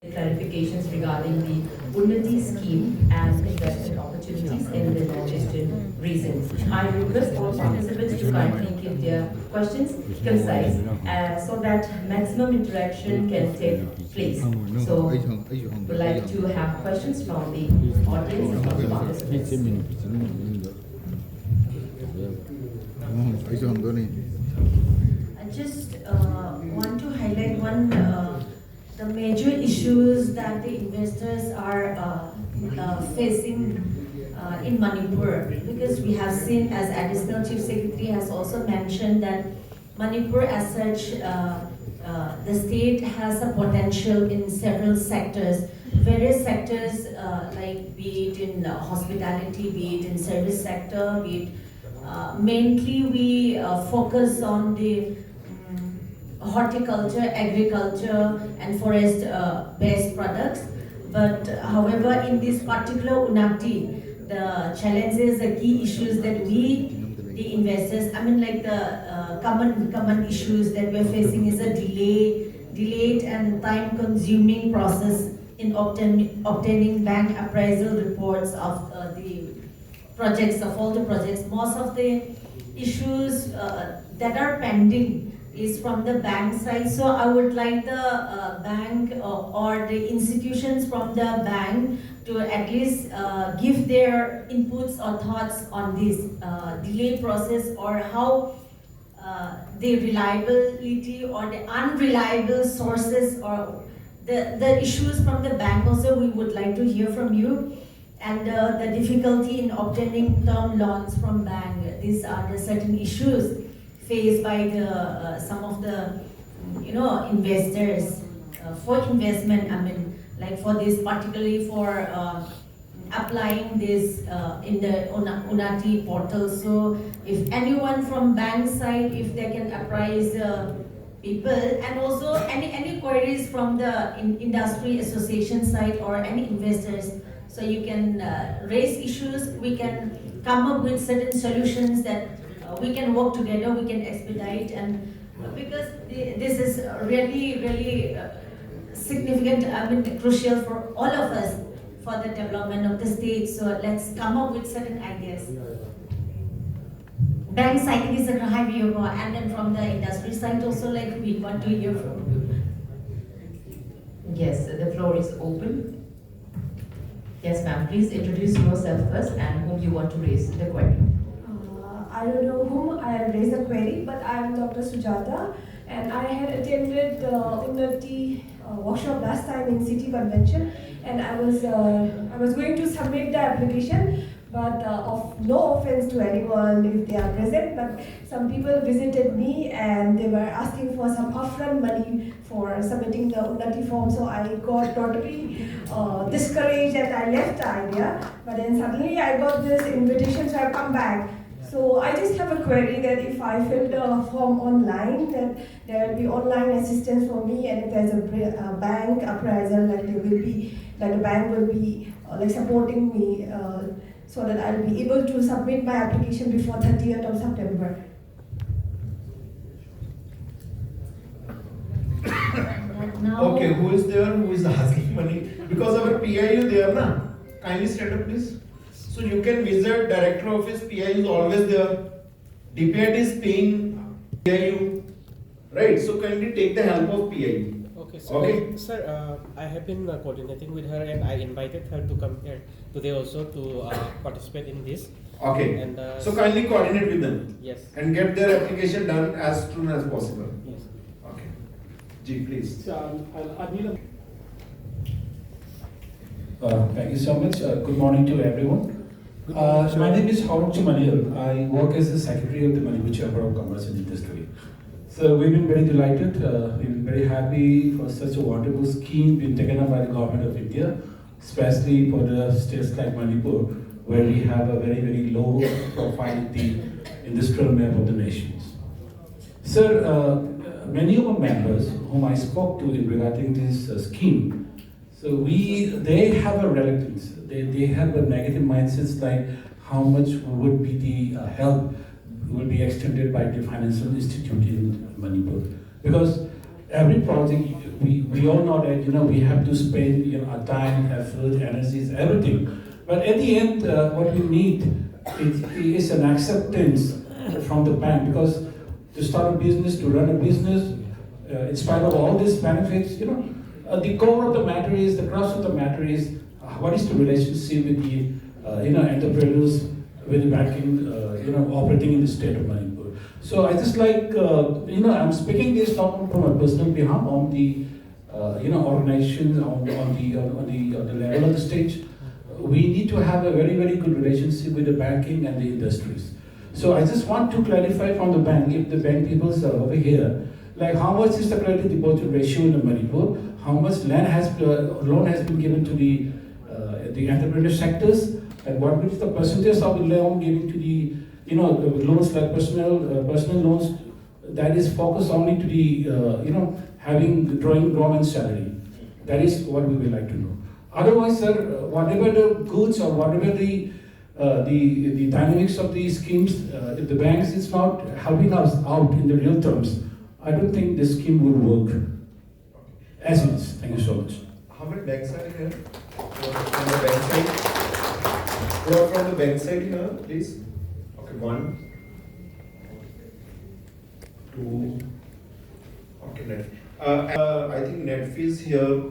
clarifications regarding the UNNATI scheme and investment opportunities in the northeastern region. I request all participants to kindly keep their questions concise so that maximum interaction can take place. So, we'd like to have questions from the audience and from the participants. I just want to highlight the major issues that the investors are facing in Manipur, because we have seen, as Additional Chief Secretary has also mentioned, that Manipur as such, the state has a potential in several sectors, various sectors like be it in hospitality, be it in service sector, be it mainly we focus on the horticulture, agriculture and forest based products. But however, in this particular UNNATI, the challenges, the key issues that we, the investors, like the common issues that we're facing is a delayed and time consuming process in obtaining bank appraisal reports of the projects, of all the projects. Most of the issues that are pending is from the bank side. So I would like the bank or the institutions from the bank to at least give their inputs or thoughts on this delay process, or how the reliability or the unreliable sources, or the issues from the bank also we would like to hear from you. And the difficulty in obtaining term loans from bank. These are the certain issues faced by the some of the investors for investment. Like for this, particularly for applying this in the UNNATI portal. So if anyone from bank side, if they can apprise people, and also any queries from the industry association side or any investors. So you can raise issues, we can come up with certain solutions that we can work together, we can expedite, and because this is really significant, crucial for all of us for the development of the state. So let's come up with certain ideas. Bank side is a high view, and then from the industry side also, like we want to hear from you. Yes, the floor is open. Yes, ma'am. Please introduce yourself first and whom you want to raise the query. I don't know whom I have raised the query, but I am Dr. Sujata, and I had attended the UNNATI workshop last time in City Convention, and I was going to submit the application, but of no offense to anyone if they are present, but some people visited me and they were asking for some upfront money for submitting the UNNATI form, so I got totally discouraged and I left the idea. But then suddenly I got this invitation, so I come back. So I just have a query that if I fill the form online, that there will be online assistance for me, and if there's a bank appraisal, like the bank will be supporting me, so that I will be able to submit my application before 30th of September. Okay, who is there? Who is asking money? Because our PIU there, na? Kindly stand up, please. So you can visit director office. PIU is always there. DPIT is paying PIU, right? So kindly take the help of PIU. Okay, so Okay. Sir, I have been coordinating with her, and I invited her to come here today also to participate in this. Okay. And so kindly coordinate with them. Yes. And get their application done as soon as possible. Yes. Okay. Ji, please. Thank you so much. Good morning to everyone. My name is Harold Chumanil. I work as the Secretary of the Manipur Chamber of Commerce and Industry. So we've been very delighted, we've been very happy for such a wonderful scheme being taken up by the Government of India, especially for the states like Manipur, where we have a very low profile in the industrial map of the nations. Sir, many of our members whom I spoke to in regarding this scheme, so they have a reluctance, they have a negative mindset, like how much would be the help will be extended by the financial institute in Manipur. Because every project, we all know that, we have to spend, our time, effort, energies, everything. But at the end, what we need is an acceptance from the bank, because to start a business, to run a business, in spite of all these benefits, the core of the matter is, the crux of the matter is, what is the relationship with the, entrepreneurs, with the banking, operating in the state of Manipur. So I just like, I'm speaking this not from a personal behalf, on the, organization, on the level of the state. We need to have a very, very good relationship with the banking and the industries. So I just want to clarify from the bank, if the bank people are over here, like how much is the credit deposit ratio in the Manipur, how much loan has been given to the entrepreneur sectors, and what is the percentage of the loan given to the, loans like personal loans that is focused only to the, having drawing government salary. That is what we would like to know. Otherwise, sir, whatever the goods or whatever the dynamics of these schemes, if the banks is not helping us out in the real terms, I don't think this scheme will work as it is. Thank you so much. How many banks are here? From the bank side? Who are from the bank side here, please? Okay, 1, 2. Okay, net. I think net fees here.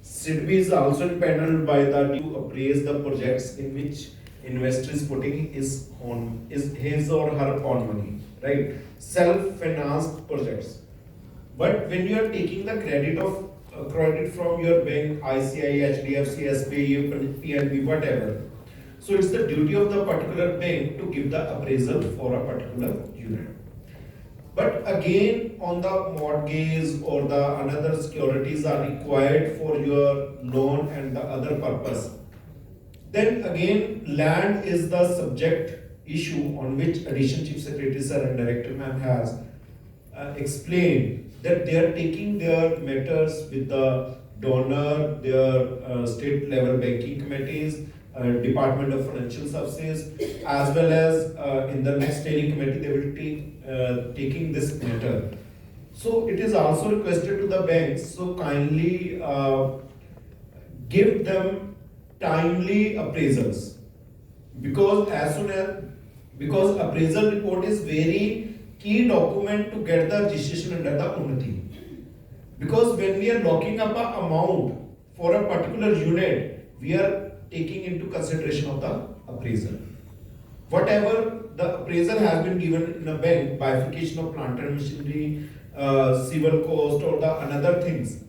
SIDBI is also impaneled by the to appraise the projects in which investor is putting his or her own money, right? Self-financed projects. But when you are taking the credit from your bank, ICI, HDFC, SBI, PNB, whatever. So it's the duty of the particular bank to give the appraisal for a particular unit. But again, on the mortgage or the another securities are required for your loan and the other purpose. Then again, land is the subject issue on which Additional Chief Secretary Sir and Director Ma'am has explained that they are taking their matters with the donor, their state level banking committees, Department of Financial Services, as well as in the next steering committee they will taking this matter. So it is also requested to the banks, so kindly give them timely appraisals, because because appraisal report is very key document to get the registration under the UNNATI. Because when we are locking up an amount for a particular unit, we are taking into consideration of the appraisal. Whatever the appraisal has been given in a bank, bifurcation of plant and machinery, civil cost or the another things,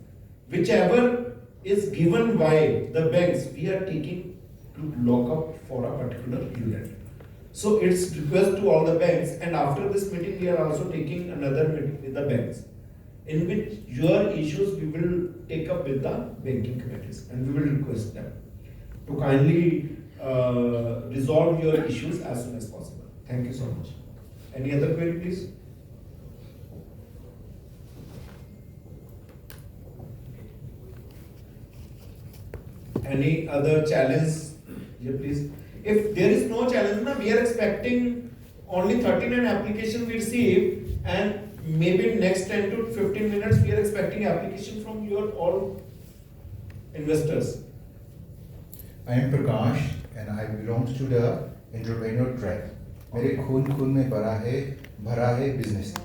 whichever is given by the banks, we are taking to lock up for a particular unit. So it's request to all the banks, and after this meeting we are also taking another meeting with the banks, in which your issues we will take up with the banking committees, and we will request them to kindly resolve your issues as soon as possible. Thank you so much. Any other query, please? Any other challenge? Yeah, please. If there is no challenge, we are expecting only 39 applications we receive, and maybe next 10 to 15 minutes we are expecting application from your all investors. I am Prakash and I belong to the entrepreneur track. मेरे खून में भरा है business.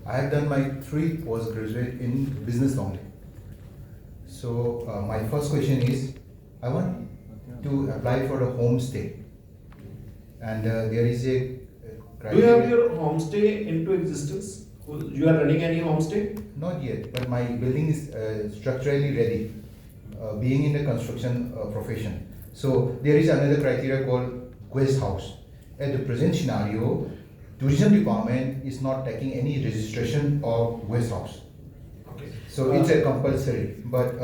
I have done my 3 postgraduate in business only. So my first question is, I want to apply for a homestay, and there is a criteria. Do you have your homestay into existence? You are running any homestay? Not yet, but my building is structurally ready, being in the construction profession. So there is another criteria called guest house. At the present scenario, tourism department is not taking any registration of guest house. Okay. So it's a compulsory. But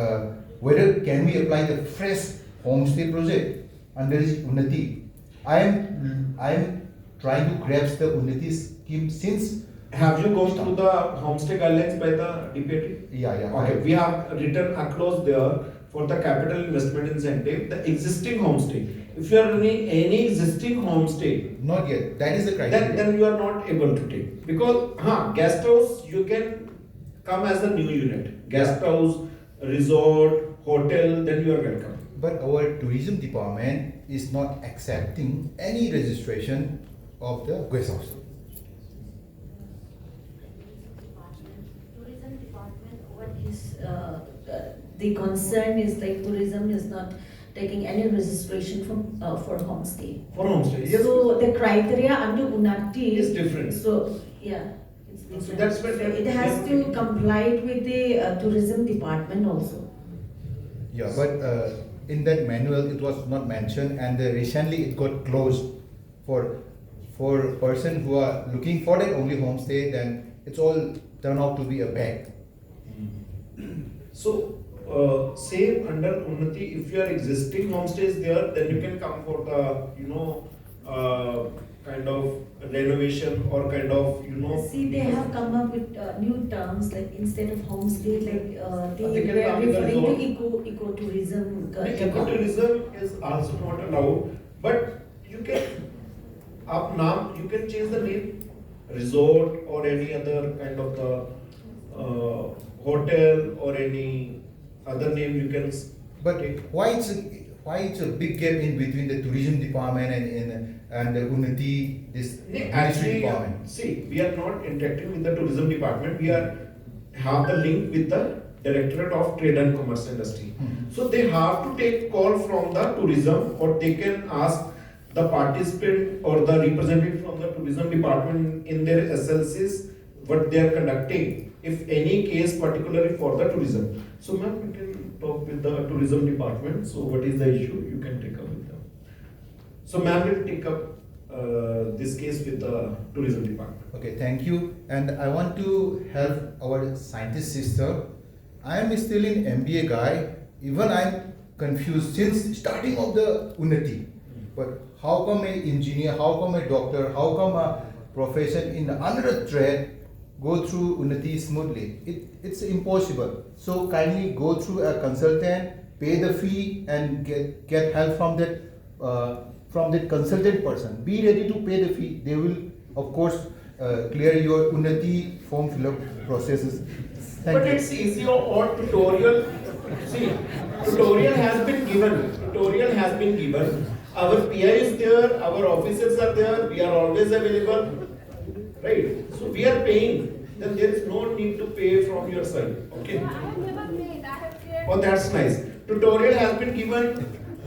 whether can we apply the fresh homestay project under this UNNATI? I am trying to grasp the UNNATI scheme since. Have you gone through the homestay guidelines by the DPAT? Yeah. Okay, we have written a clause there for the capital investment incentive, the existing homestay. If you are running any existing homestay, not yet. That is the criteria. Then you are not able to take, because guest house you can come as a new unit, guest house, resort, hotel, then you are welcome. But our tourism department is not accepting any registration of the guest house. Tourism department, what is the concern is like tourism is not taking any registration from for homestay. For homestay, yes. So the criteria under UNNATI Is different. So yeah, it's different. So that's why it has to comply with the tourism department also. Yeah, but in that manual it was not mentioned, and recently it got closed for person who are looking for that only homestay. Then it's all turned out to be a bag. So, same under Unnati, if you are existing homestays there, then you can come for the, kind of renovation or kind of, See, they have come up with new terms like instead of homestay, like They they can were come with a referring to zone. ecotourism. Ecotourism is also not allowed, but you can, you can change the name, resort or any other kind of the hotel or any other name you can But take. why it's a big gap in between the tourism department and the Unnati this ministry Actually, department? see, we are not interacting with the tourism department. We have the link with the Directorate of Trade and Commerce Industry. So they have to take call from the tourism, or they can ask the participant or the representative from the tourism department in their SLCs what they are conducting, if any case particularly for the tourism. So ma'am, you can talk with the tourism department. So what is the issue, you can take up with them. So ma'am will take up this case with the tourism department. Okay, thank you. And I want to help our scientist sister. I am still in MBA guy. Even I am confused since starting of the Unnati. But how come an engineer, how come a doctor, how come a profession in another trade go through Unnati smoothly? It's impossible. So kindly go through a consultant, pay the fee, and get help from that consultant person. Be ready to pay the fee. They will, of course, clear your Unnati form fill-up processes. Thank But you. it's easy or tutorial. See, tutorial has been given. Tutorial has been given. Our PI is there, our officers are there, we are always available. Right? So we are paying. Then there is no need to pay from your side. Okay? I have never paid. I have paid. Oh, that's nice. Tutorial has been given.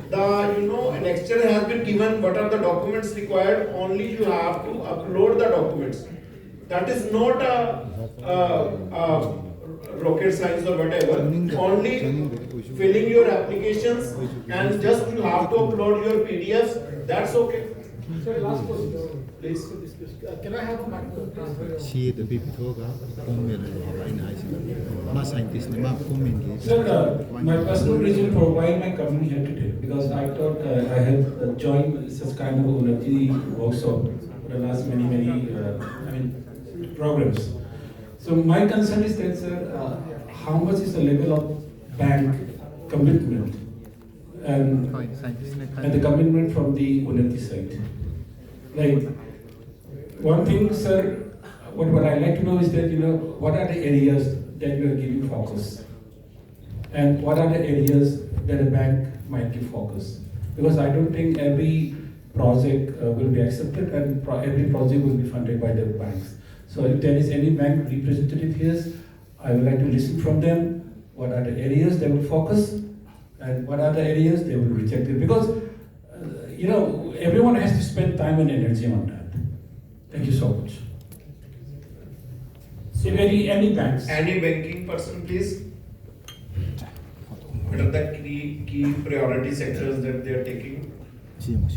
The lecture has been given. What are the documents required? Only you have to upload the documents. That is not a rocket science or whatever. Only filling your applications and just you have to upload your PDFs. That's okay. Sir, last question. Please. Can I have a microphone, please? Si tapi pitoga komen lain hasil. Mas scientist ni map komen ke. Sir, my personal reason for why am I coming here today, because I thought I had joined such kind of Unnati workshop for the last many programs. So my concern is that, sir, how much is the level of bank commitment and the commitment from the Unnati side? Like, one thing, sir, what I like to know is that, what are the areas that you are giving focus? And what are the areas that a bank might give focus? Because I don't think every project will be accepted and every project will be funded by the banks. So if there is any bank representative here, I would like to listen from them. What are the areas they will focus and what are the areas they will reject it? Because, everyone has to spend time and energy on that. Thank you so much. So any banks? Any banking person, please. What are the key priority sectors that they are taking? Siapa.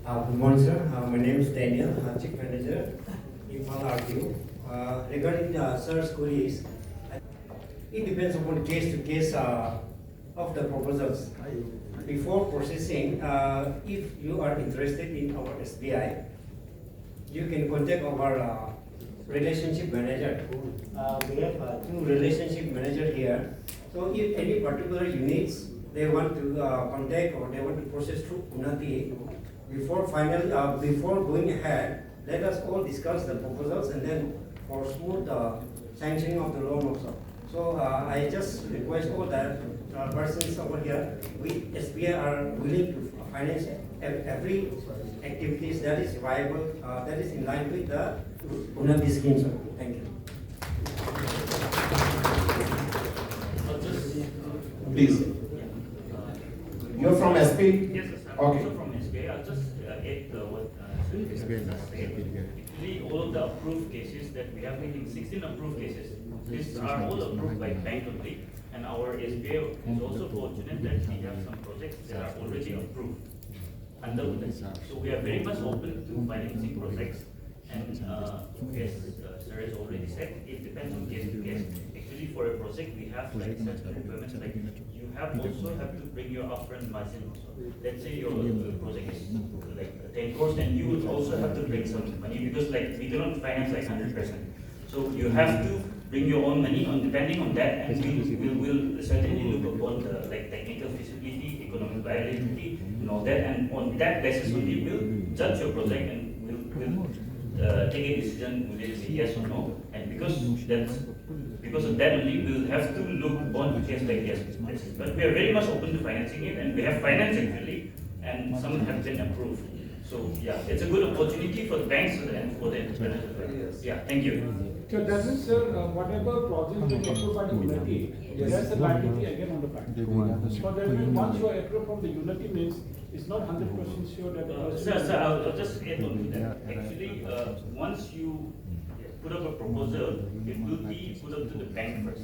Good morning, sir. My name is Daniel, Chief Manager, Impala RTO. Regarding the sir's queries, it depends upon case to case of the proposals. Before processing, if you are interested in our SBI, you can contact our relationship manager. We have two relationship manager here. So if any particular units they want to contact or they want to process through UNNATI, before going ahead, let us all discuss the proposals and then for smooth sanctioning of the loan also. So I just request all the persons over here, we SBI are willing to finance every activities that is viable, that is in line with the UNNATI scheme. Sir. Thank you. Please. You're from SP? Yes, sir. I'm Okay. also from SBI. I'll just add what Sir said. Actually, all of the approved cases that we have, I think 16 approved cases, these are all approved by bank only. And our SBI is also fortunate that we have some projects that are already approved under UNNATI. So we are very much open to financing projects. And as Sir has already said, it depends on case to case. Actually, for a project, we have like certain requirements, like you have to bring your upfront margin also. Let's say your project is like 10 crores, and you will also have to bring some money because like we cannot finance like 100%. So you have to bring your own money on depending on that, and we'll certainly look upon the like technical feasibility, economic viability, and all that, and on that basis only we'll judge your project and we'll take a decision whether it's a yes or no. And because of that only we'll have to look upon case by case basis. But we are very much open to financing it, and we have financed actually, and some have been approved. So yeah, it's a good opportunity for the banks and for the entrepreneurs as well. Yeah, thank you. So that means, sir, whatever project being approved by the UNNATI, there's a liability again on the bank. So that means once you are approved from the UNNATI means it's not 100% sure that the person. Sir, I'll just add on to that. Actually, once you put up a proposal, it will be put up to the bank first.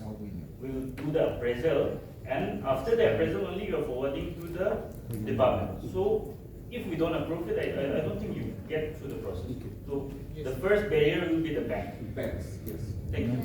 We'll do the appraisal, and after the appraisal only you are forwarding to the department. So if we don't approve it, I don't think you get through the process. So the first barrier will be the bank. Banks, yes. Thank you.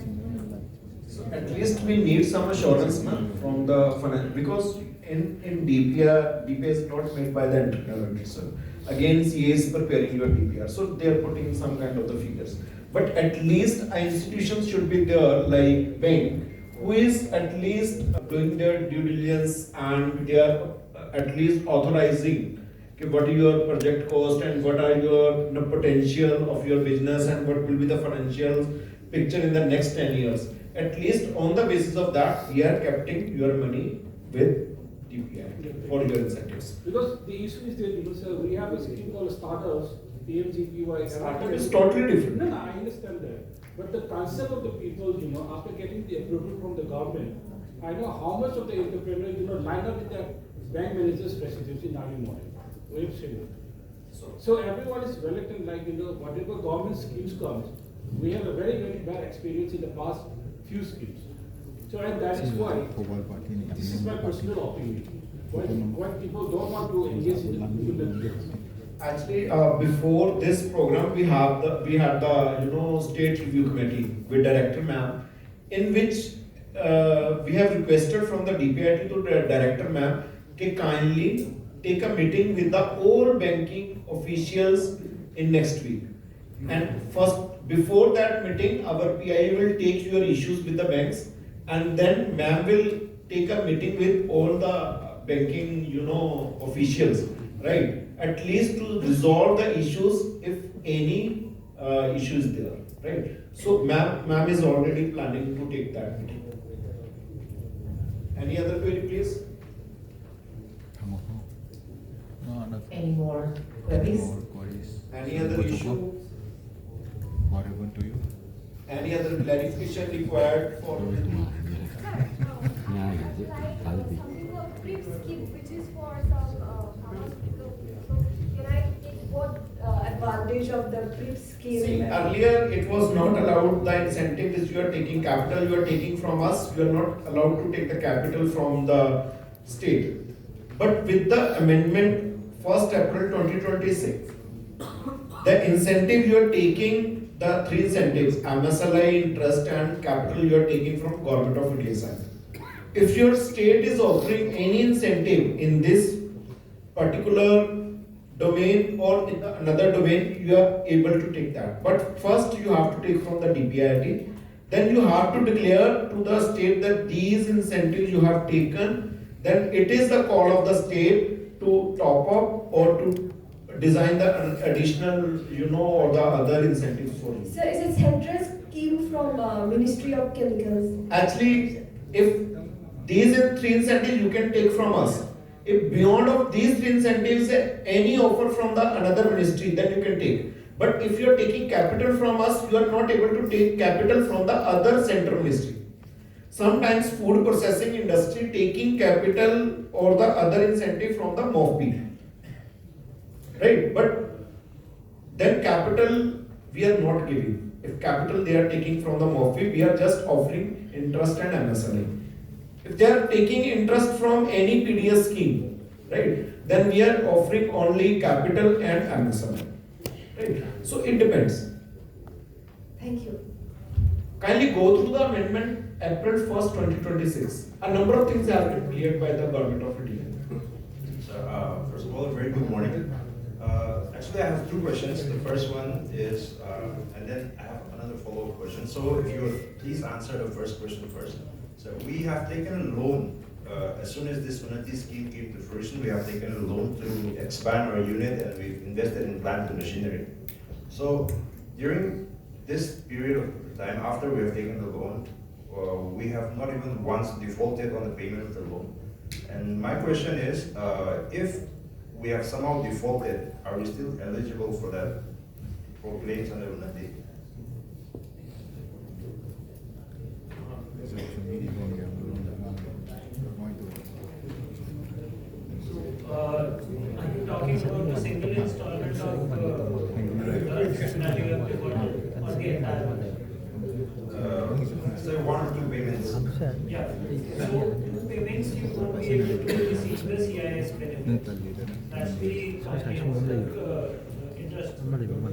So at least we need some assurance na, from the finance, because in DPR is not made by the entrepreneur itself. Again, CA is preparing your DPR, so they are putting some kind of the figures. But at least institutions should be there, like bank, who is at least doing their due diligence and they are at least authorizing what is your project cost and what are your potential of your business and what will be the financial picture in the next 10 years. At least on the basis of that, we are capturing your money with DPI for your incentives. Because the issue is that, sir, we have a scheme called startups, PMGPY. Startup is totally different. No, I understand that. But the concept of the people, after getting the approval from the government, I know how much of the entrepreneurs, line up with the bank manager's presidency in early morning. So everyone is reluctant, like, whatever government schemes comes, we have a very, very bad experience in the past few schemes. So, and that is why, this is my personal opinion, why people don't want to engage in the Actually, before this program, we had the state review committee with director ma'am, in which we have requested from the DPIT to the director ma'am to kindly take a meeting with the all banking officials in next week. And first, before that meeting, our PI will take your issues with the banks, and then ma'am will take a meeting with all the banking, officials, right? At least to resolve the issues if any issue is there, right? So ma'am is already planning to take that meeting. Any other query, please? Any more queries? Any other issue? Any other clarification required for? Something of PRIP scheme which is for some pharmaceutical. So can I take what Advantage of the PRIP scheme. See, earlier it was not allowed the incentive which you are taking capital, you are taking from us, you are not allowed to take the capital from the state. But with the amendment 1st April 2026, the incentive you are taking, the three incentives, MSLI, interest and capital you are taking from Government of India side. If your state is offering any incentive in this particular domain or in another domain, you are able to take that. But first you have to take from the DPIT, then you have to declare to the state that these incentives you have taken, then it is the call of the state to top up or to design the additional, or the other incentives for you. So is it central scheme from Ministry of Chemicals? Actually, if these three incentives you can take from us. If beyond of these three incentives, any offer from the another ministry, then you can take. But if you are taking capital from us, you are not able to take capital from the other central ministry. Sometimes food processing industry taking capital or the other incentive from the MOFB. Right? But then capital we are not giving. If capital they are taking from the MOFB, we are just offering interest and MSLI. If they are taking interest from any PDS scheme, right, then we are offering only capital and MSLI. Right? So it depends. Thank you. Kindly go through the amendment April 1st, 2026. A number of things have been cleared by the government of India. So, first of all, a very good morning. Actually, I have two questions. The first one is, and then I have another follow-up question. So, if you would please answer the first question first. So, we have taken a loan. As soon as this UNNATI scheme came to fruition, we have taken a loan to expand our unit, and we've invested in plant and machinery. So, during this period of time after we have taken the loan, we have not even once defaulted on the payment of the loan. And my question is, if we have somehow defaulted, are we still eligible for that, for claims under UNNATI? Are you talking about the single installment of scenario or the entire one? So one or two payments. Yeah. So two payments you won't be able to receive the CIS benefit. That's the comprehensive interest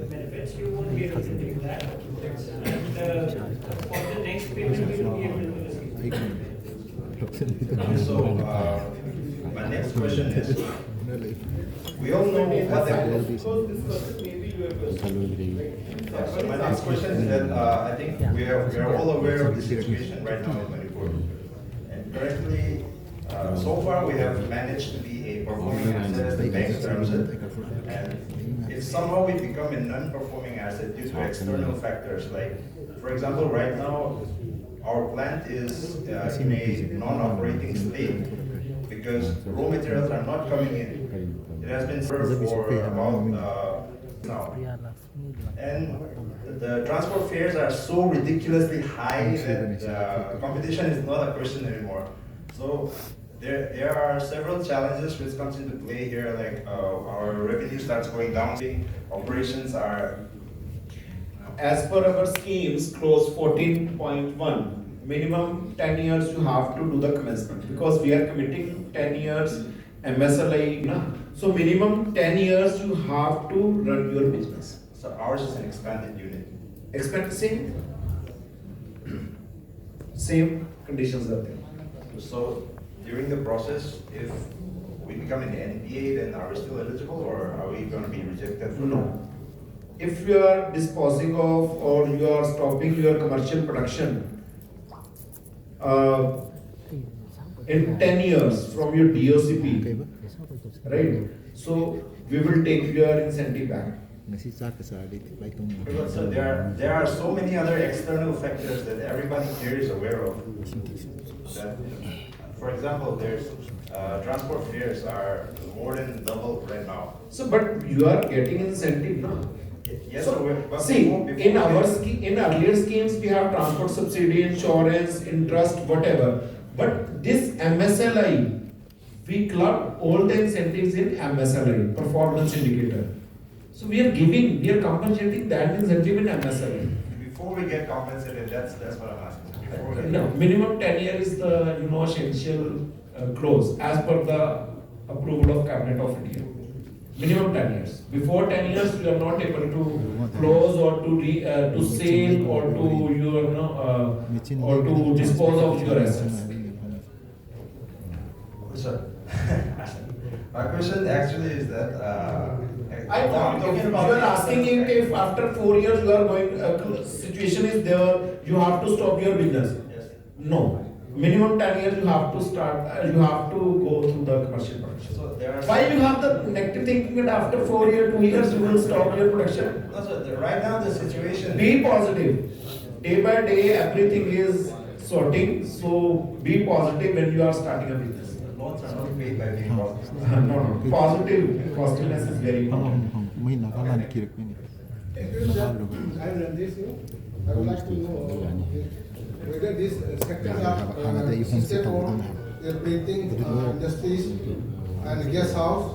benefits. You won't be able to do that. And for the next payment, you will be able to receive. So my next question is, we all know what so my next question is that I think we are all aware of the situation right now in Manipur. And currently, so far we have managed to be a performing asset, the bank terms it. And if somehow we become a non-performing asset due to external factors, like, for example, right now, our plant is in a non-operating state because raw materials are not coming in. It has been served for about now. And the transport fares are so ridiculously high that competition is not a question anymore. So there are several challenges which comes into play here, like our revenue starts going down, operations are... As per our schemes, clause 14.1, minimum 10 years you have to do the commencement because we are committing 10 years MSLI. So minimum 10 years you have to run your business. So ours is an expanded unit. Expecting same conditions are there. So during the process, if we become an NPA, then are we still eligible or are we going to be rejected? No. If you are disposing of or you are stopping your commercial production in 10 years from your DOCP, right? So we will take your incentive back. So there are so many other external factors that everybody here is aware of. That, for example, there's transport fares are more than double right now. So, but you are getting incentive now. Yes, So, but see, before in earlier schemes we have transport subsidy, insurance, interest, whatever. But this MSLI, we club all the incentives in MSLI, performance indicator. So we are compensating that incentive in MSLI. Before we get compensated, that's what I'm asking. No, minimum 10 years is the essential clause as per the approval of Cabinet of India. Minimum 10 years. Before 10 years, you are not able to close or to sell or to dispose of your assets. Sir, my question actually is that I thought you are asking if after 4 years you are going situation is there, you have to stop your business. Yes. No. Minimum 10 years you have to start, you have to go through the commercial production. So there are. Why you have the negative thinking that after 4 years, 2 years you will stop your production? No, so right now the situation. Be positive. Day by day everything is sorting, so be positive when you are starting a business. Loans are not paid by being positive. No, positive, positiveness is very important. महिना का लाने की रखनी नहीं I would like to know whether these sectors are system of printing industries and guest house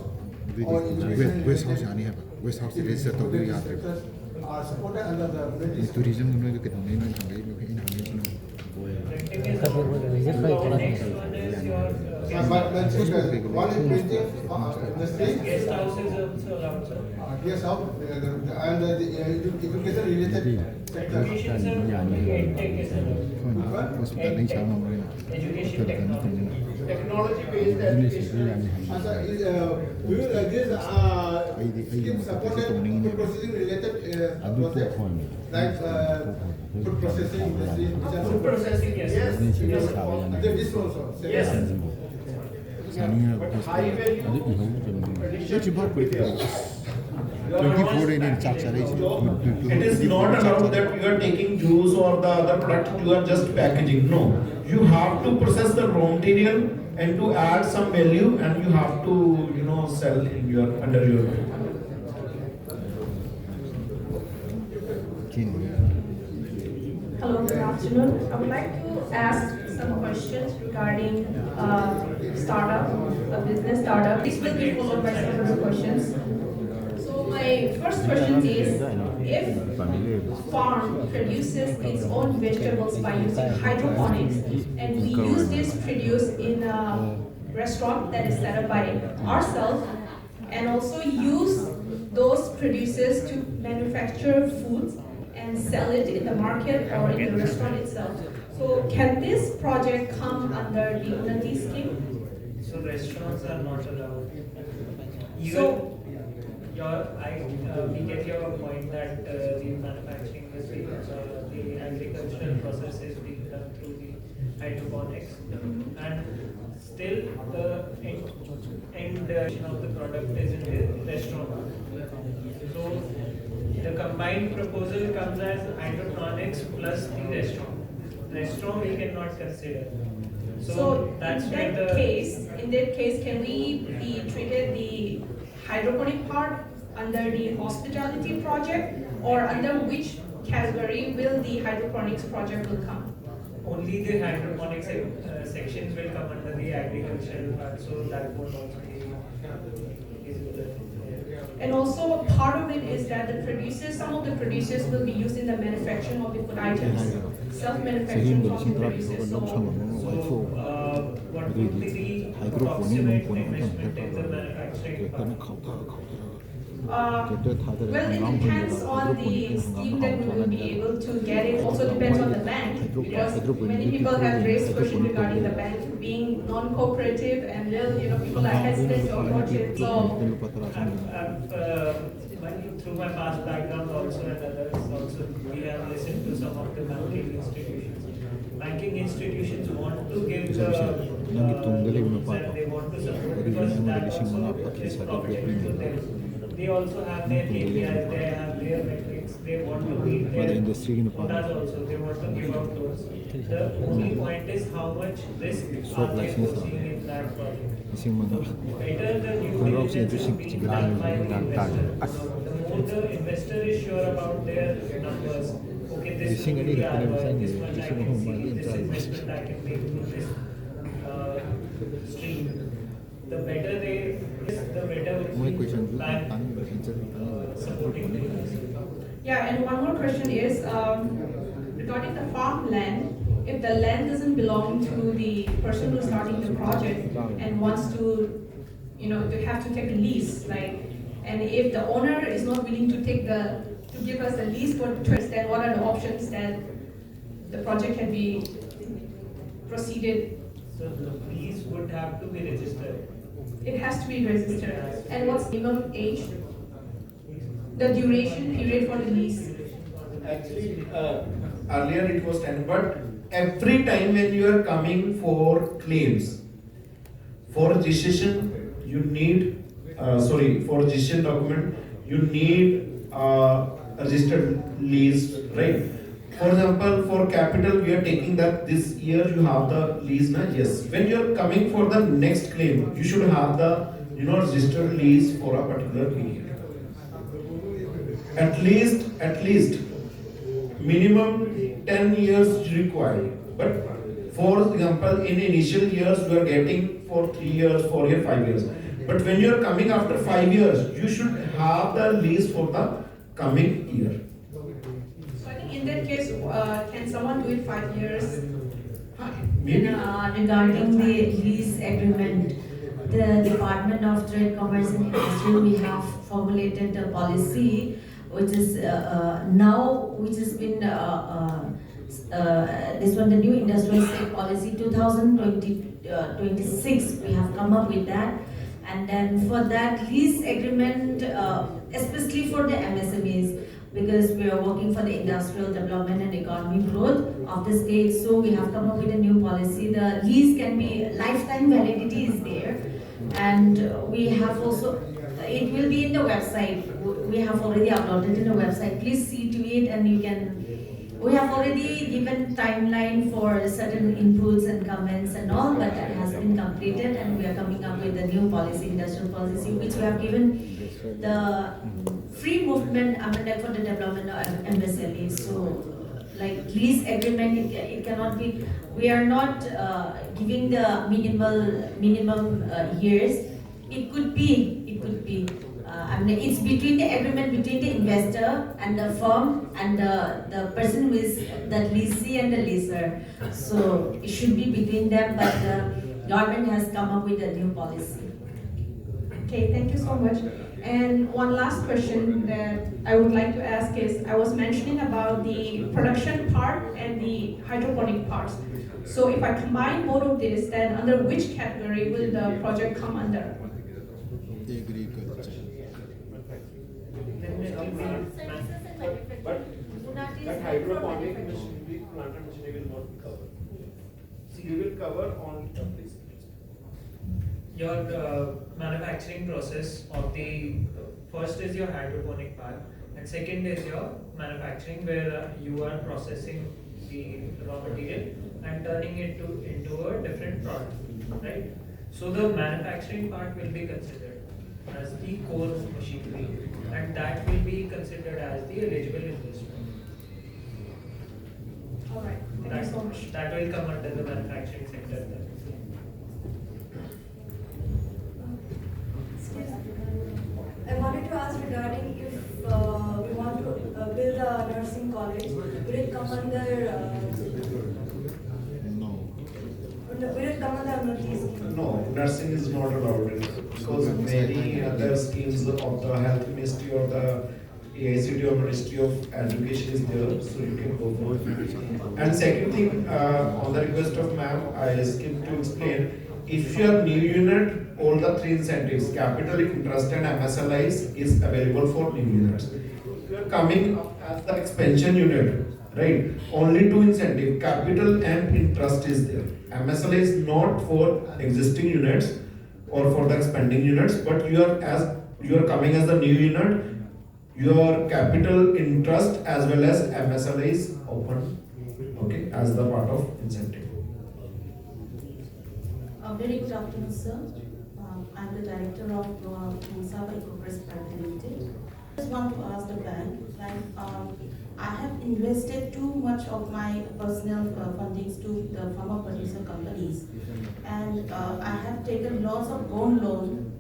or education west house यानी है waste house से से तो भी याद है are supported under the British. Tourism में के तो नहीं थंगे में इन हमें सुनो But one is printing industry. Guest houses also allowed, sir. Guest house and the education related sector. Education, sir, EdTech is allowed. Hospital नहीं चाहना मैं Education technology. Technology based education. Do you this supported food processing related project like food processing industry? Food processing, yes. This also. Yes. High value. ये चीज़ बहुत बड़ी है 24 in It is not allowed that you are taking juice or the other product, you are just packaging. No, you have to process the raw material and to add some value, and you have to, sell in your under your. Hello, good afternoon. I would like to ask some questions regarding startup, a business startup. This will be followed by several questions. So my first question is, if farm produces its own vegetables by using hydroponics, and we use this produce in a restaurant that is set up by ourselves, and also use those produces to manufacture foods and sell it in the market or in the restaurant itself. So can this project come under the UNNATI scheme? So restaurants are not allowed. So we get your point that the manufacturing industry, the agricultural process is being done through the hydroponics, and still the end of the product is in the restaurant. So the combined proposal comes as hydroponics plus the restaurant. Restaurant we cannot consider. So that's in where that case, can we be treated the hydroponic part under the hospitality project, or under which category will the hydroponics project will come? Only the hydroponics sections will come under the agricultural part, so that won't also be And also part of it is that the producers, some of the producers will be used in the manufacturing of the food items, self-manufacturing from the producers. What would be the approximate investment in the manufacturing part? Well, it depends on the scheme that we will be able to get. It also depends on the bank, because many people have raised questions regarding the bank being non-cooperative, and people are hesitant to approach it. So, through my past background also and others also, we have listened to some of the banking institutions. Banking institutions want to give the and they want to support, because that also is profitable to them. They also have their KPIs, they have their metrics, they want to meet their quotas also, they want to give out those. The only point is how much risk are they foreseeing in that project. Better the due diligence is being done by the investor. The more the investor is sure about their numbers, okay, this will be this much I can see, this investment I can make in this stream. The better the better would be bank supporting the industry. yeah, and one more question is, regarding the farmland, if the land doesn't belong to the person who's starting the project and wants to, to have to take a lease, and if the owner is not willing to give us a lease for 20, then what are the options that the project can be proceeded? So the lease would have to be registered. It has to be registered. And what's the minimum age? The duration period for the lease? Actually, earlier it was 10, but every time when you are coming for claims, for registration, you need, for registration document, you need registered lease, right? For example, for capital, we are taking that this year you have the lease, na? Yes. When you are coming for the next claim, you should have the, registered lease for a particular period. At least, minimum 10 years required. But for example, in initial years, you are getting for 3 years, 4 years, 5 years. But when you are coming after 5 years, you should have the lease for the coming year. So I think in that case, can someone do it 5 years? Maybe. Regarding the lease agreement, the Department of Trade, Commerce and Industry, we have formulated a policy which is which has been this one, the new industrial state policy 2026. We have come up with that, and then for that lease agreement, especially for the MSMEs, because we are working for the industrial development and economic growth of the state. So we have come up with a new policy. The lease can be, lifetime validity is there, and we have also, it will be in the website. We have already uploaded in the website. Please see to it, and you can. We have already given timeline for certain inputs and comments and all, but that has been completed, and we are coming up with a new policy, industrial policy, which we have given the free movement for the development of MSMEs. So, like lease agreement, it cannot be. We are not giving the minimum years. It could be. It's between the agreement between the investor and the firm and the person who is the leasee and the leaser. So it should be between them, but the government has come up with a new policy. Okay, thank you so much. And one last question that I would like to ask is, I was mentioning about the production part and the hydroponic parts. So if I combine both of these, then under which category will the project come under? But hydroponic machinery, planted machinery will not cover. So you will cover on your manufacturing process of the first is your hydroponic part, and second is your manufacturing, where you are processing the raw material and turning it into a different product, right? So the manufacturing part will be considered as the core machinery, and that will be considered as the eligible investment. All right, thank you so much. That will come under the manufacturing sector. I wanted to ask regarding if we want to build a nursing college, will it come under will it come under UNNATI scheme? No, nursing is not allowed because many other schemes of the health ministry or the AICT or Ministry of Education is there, so you can go for it. And second thing, on the request of ma'am, I skipped to explain, if you are new unit, all the three incentives, capital, interest and MSLIs is available for new units. If you are coming up as the expansion unit, right, only two incentives, capital and interest is there. MSLI is not for existing units or for the expanding units, but you are coming as the new unit, your capital, interest as well as MSLI is open, okay, as the part of incentive. Very good afternoon, sir. I'm the director of Musaba Ecopress Private Limited. I just want to ask the bank, I have invested too much of my personal fundings to the farmer producer companies, and I have taken lots of bond loan,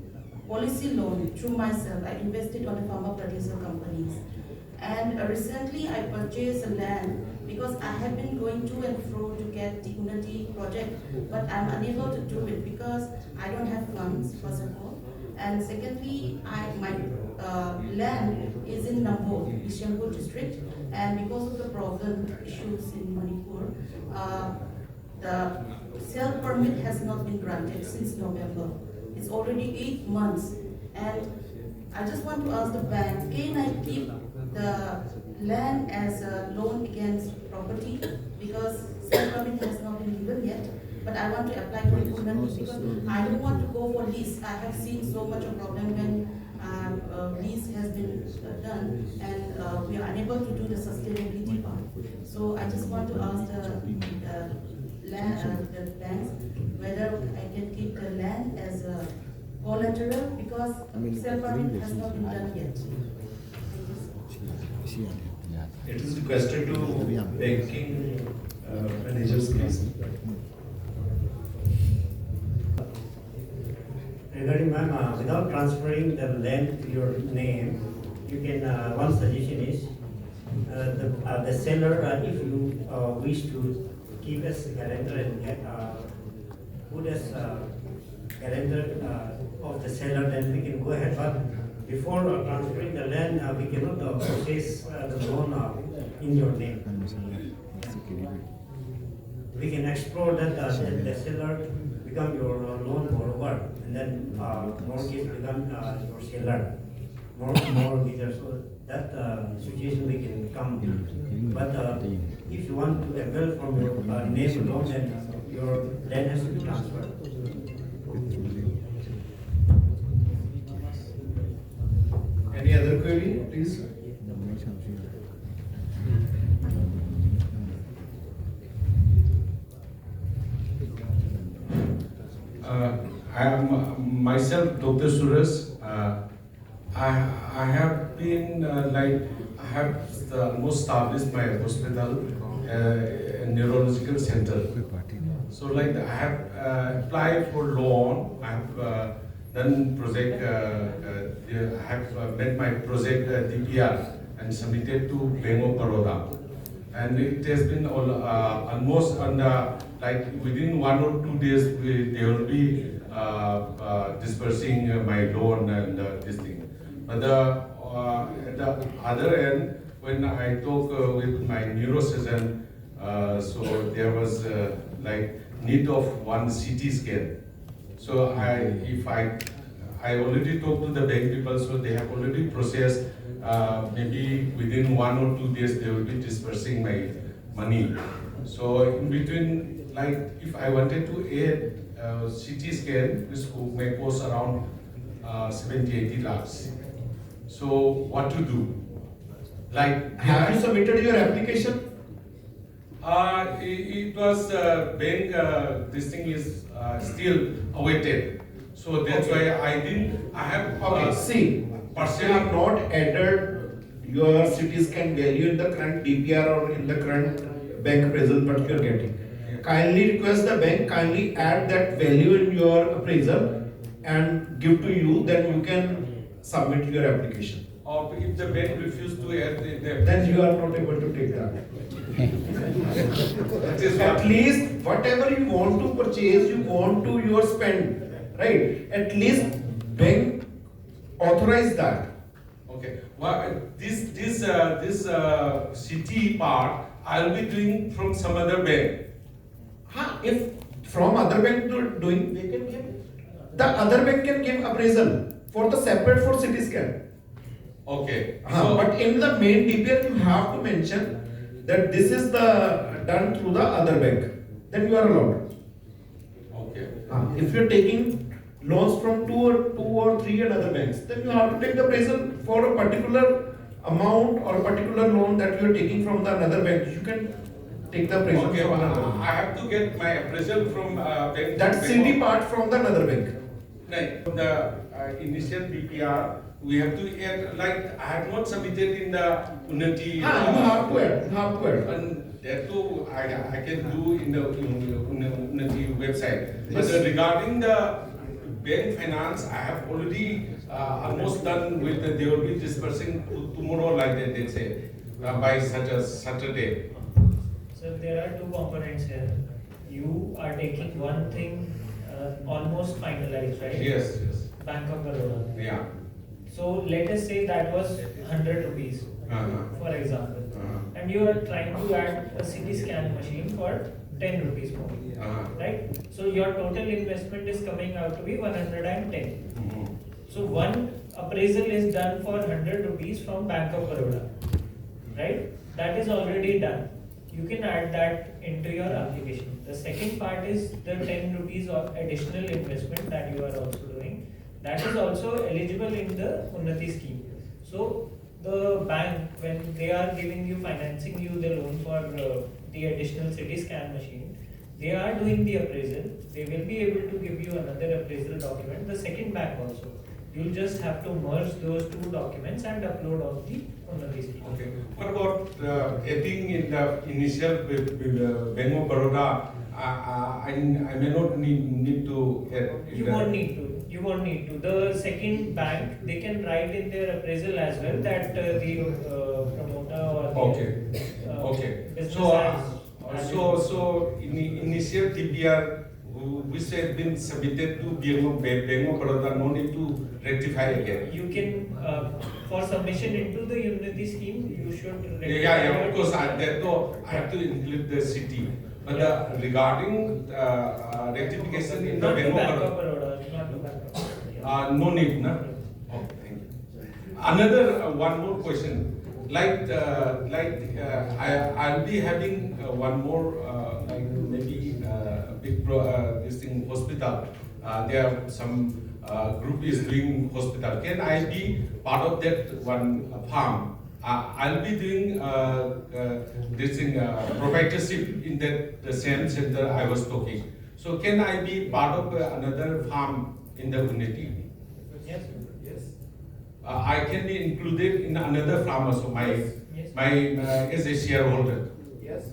policy loan through myself. I invested on the farmer producer companies, and recently I purchased a land because I have been going to and fro to get the UNNATI project, but I'm unable to do it because I don't have funds, first of all. And secondly, my land is in Nambo, Bishanpur district, and because of the problem issues in Manipur, the sale permit has not been granted since November. It's already 8 months, and I just want to ask the bank, can I keep the land as a loan against property? Because self-permit has not been given yet, but I want to apply for UNNATI because I don't want to go for lease. I have seen so much of problem when lease has been done and we are unable to do the sustainability part. So I just want to ask the banks whether I can keep the land as a collateral because self-permit has not been done yet. It is requested to banking managers please. Regarding ma'am, without transferring the land to your name, you can, one suggestion is, the seller, if you wish to keep as guarantor and put as guarantor of the seller, then we can go ahead. But before transferring the land, we cannot purchase the loan in your name. We can explore that the seller become your loan borrower, and then mortgage become your seller, mortgager. So that situation we can come. But if you want to avail from your name loan, then your land has to be transferred. Any other query, please? I am myself Dr. Suresh. I have been I have almost established my hospital, a neurological center. So I have applied for loan. I have done project. I have made my project DPR and submitted to Bank of Baroda, and it has been almost under within 1 or 2 days they will be dispersing my loan and this thing. But at the other end, when I talk with my neurosurgeon, so there was need of one CT scan. So I already talked to the bank people, so they have already processed. Maybe within 1 or 2 days they will be dispersing my money. So in between, if I wanted to add CT scan, which may cost around 70-80 lakhs. So what to do? Have you submitted your application? It was bank. This thing is still awaited. So that's why I didn't. I have. See, you have not added your CT scan value in the current DPR or in the current bank appraisal, but you are getting. Kindly request the bank, kindly add that value in your appraisal and give to you, then you can submit your application. Or if the bank refuses to add then you are not able to take that. At least whatever you want to purchase, you want to your spend, right? At least bank authorize that. Okay. Well, this CT part I'll be doing from some other bank. If from other bank doing, they can give. The other bank can give appraisal for the separate for CT scan. Okay. But in the main DPR you have to mention that this is the done through the other bank. Then you are allowed. Okay. If you are taking loans from two or three another banks, then you have to take the appraisal for a particular amount or a particular loan that you are taking from the another bank. You can take the appraisal from another bank. I have to get my appraisal from bank. That CD part from the another bank. From the initial DPR, we have to add, I have not submitted in the UNNATI. You have to add. And that too, I can do in the UNNATI website. But regarding the bank finance, I have already almost done with they will be dispersing tomorrow, like they say, by such a Saturday. So there are two components here. You are taking one thing almost finalized, right? Yes. Bank of Baroda. Yeah. So let us say that was 100 rupees, for example, and you are trying to add a CT scan machine for 10 rupees more, right? So your total investment is coming out to be 110. So one appraisal is done for 100 rupees from Bank of Baroda, right? That is already done. You can add that into your application. The second part is the 10 rupees of additional investment that you are also doing. That is also eligible in the UNNATI scheme. So the bank, when they are giving you, financing you the loan for the additional CT scan machine, they are doing the appraisal. They will be able to give you another appraisal document, the second bank also. You'll just have to merge those two documents and upload on the UNNATI scheme. Okay. What about adding in the initial Bank of Baroda? I may not need to add. You won't need to. You won't need to. The second bank, they can write in their appraisal as well that the promoter or the Okay. business So in the initial TBR, which had been submitted to Bank of Baroda, no need to rectify again. You can, for submission into the UNNATI scheme, you should rectify. Yeah, of course. I have to include the city. But regarding rectification in the Bank of Baroda, not the Bank of Baroda. no need, no? Okay, thank you. Another one more question. I'll be having one more maybe big this thing hospital. There are some group is doing hospital. Can I be part of that one farm? I'll be doing this thing proprietorship in the same center I was talking. So can I be part of another farm in the UNNATI? Yes. I can be included in another farm also. As a shareholder. Yes.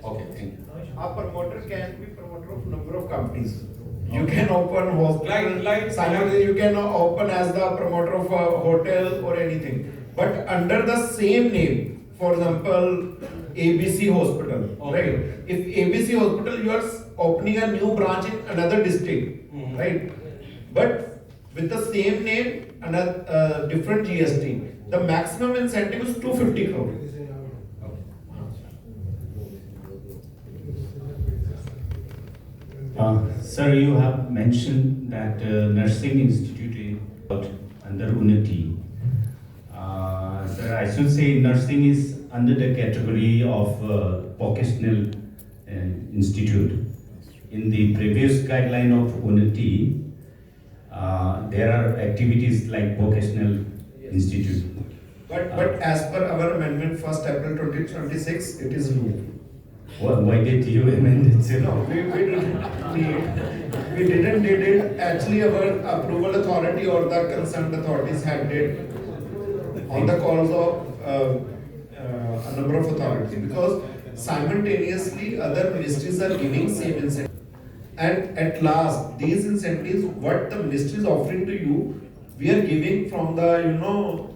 Okay, thank you. A promoter can be promoter of number of companies. You can open hospital, simultaneously you can open as the promoter of a hotel or anything. But under the same name, for example, ABC Hospital, right? If ABC Hospital, you are opening a new branch in another district, right? But with the same name, another different GST, the maximum incentive is 250 crore. Sir, you have mentioned that nursing institute is under UNNATI. Sir, I should say nursing is under the category of vocational institute. In the previous guideline of UNNATI, there are activities like vocational institute. But as per our amendment, 1st April 2026, it is new. Why did you amend it, sir? No, we didn't did it. Actually, our approval authority or the concerned authorities had did on the calls of a number of authorities, because simultaneously other ministries are giving same incentive. And at last, these incentives, what the ministry is offering to you, we are giving from the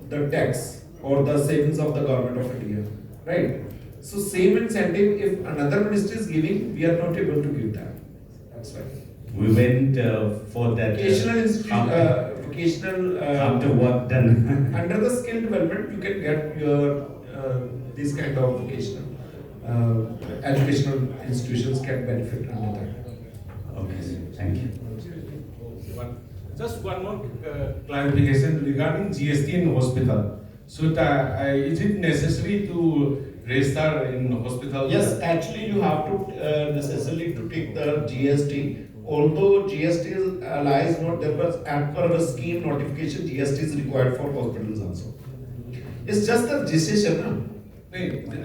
the tax or the savings of the government of India, right? So same incentive, if another ministry is giving, we are not able to give that. That's why. We went for that. Vocational vocational. After work done. Under the skill development, you can get your these kind of vocational educational institutions can benefit under that. Okay, sir. Thank you. Just one more clarification regarding GST in hospital. So is it necessary to register in hospital? Yes, actually you have to necessarily to take the GST. Although GST lies not there, but as per the scheme notification, GST is required for hospitals also. It's just a registration, no?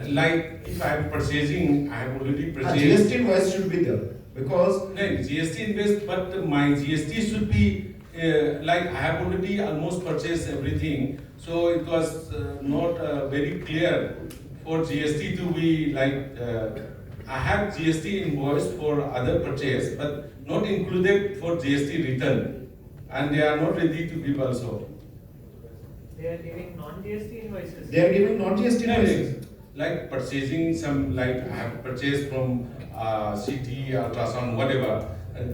Like if I am purchasing, I have already purchased. GST invoice should be there because GST invoice, but my GST should be like I have already almost purchased everything. So it was not very clear for GST to be like I have GST invoice for other purchase, but not included for GST return, and they are not ready to give also. They are giving non-GST invoices. They are giving non-GST invoices. Like purchasing some, like I have purchased from CT, ultrasound, whatever.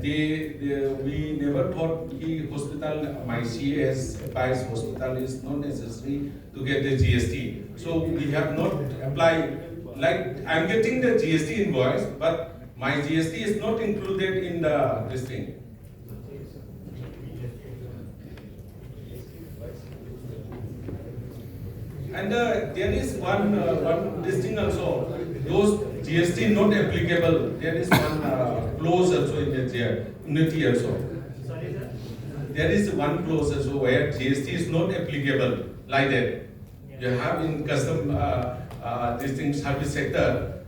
We never thought the hospital, my CS advice hospital is not necessary to get the GST. So we have not applied, like I'm getting the GST invoice, but my GST is not included in this thing. And there is one this thing also, those GST not applicable, there is one clause also in the UNNATI also. Sorry, sir. There is one clause also where GST is not applicable like that. You have in custom this thing service sector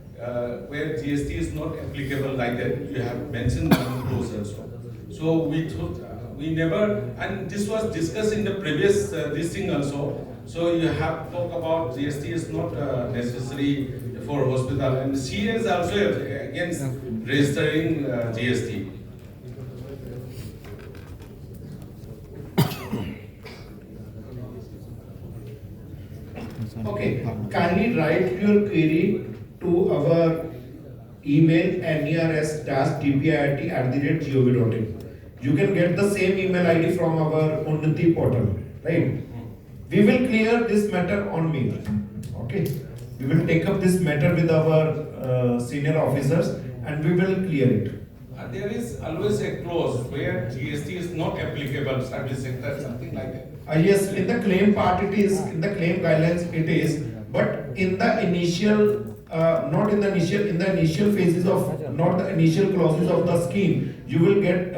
where GST is not applicable like that. You have mentioned one clause also. So we thought we never, and this was discussed in the previous this thing also. So you have talked about GST is not necessary for hospital, and she is also against registering GST. Okay, kindly write your query to our email ners-tpit@gov.in. You can get the same email ID from our UNNATI portal, right? We will clear this matter on mail. Okay, we will take up this matter with our senior officers and we will clear it. There is always a clause where GST is not applicable, service sector, something like that. Yes, in the claim part it is, in the claim guidelines it is, but in the initial, not in the initial phases of, not the initial clauses of the scheme, you will get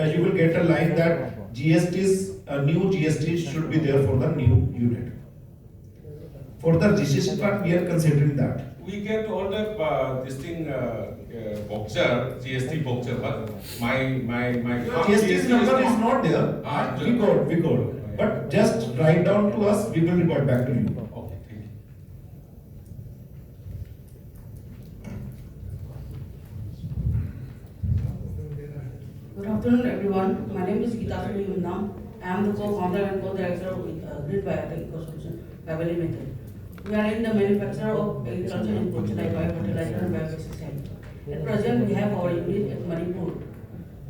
a line that GST's new GST should be there for the new unit. For the registration part, we are considering that. We get all the this thing voucher, GST voucher, but my GST number is not there. We got. But just write down to us, we will report back to you. Okay, thank you. Good afternoon, everyone. My name is Gitasuri Yunam. I am the co-founder and co-director of Grid Biotech Ecosolution Family Limited. We are in the manufacture of agricultural inputs like biofertilizer and biopesticide. At present, we have our unit at Manipur.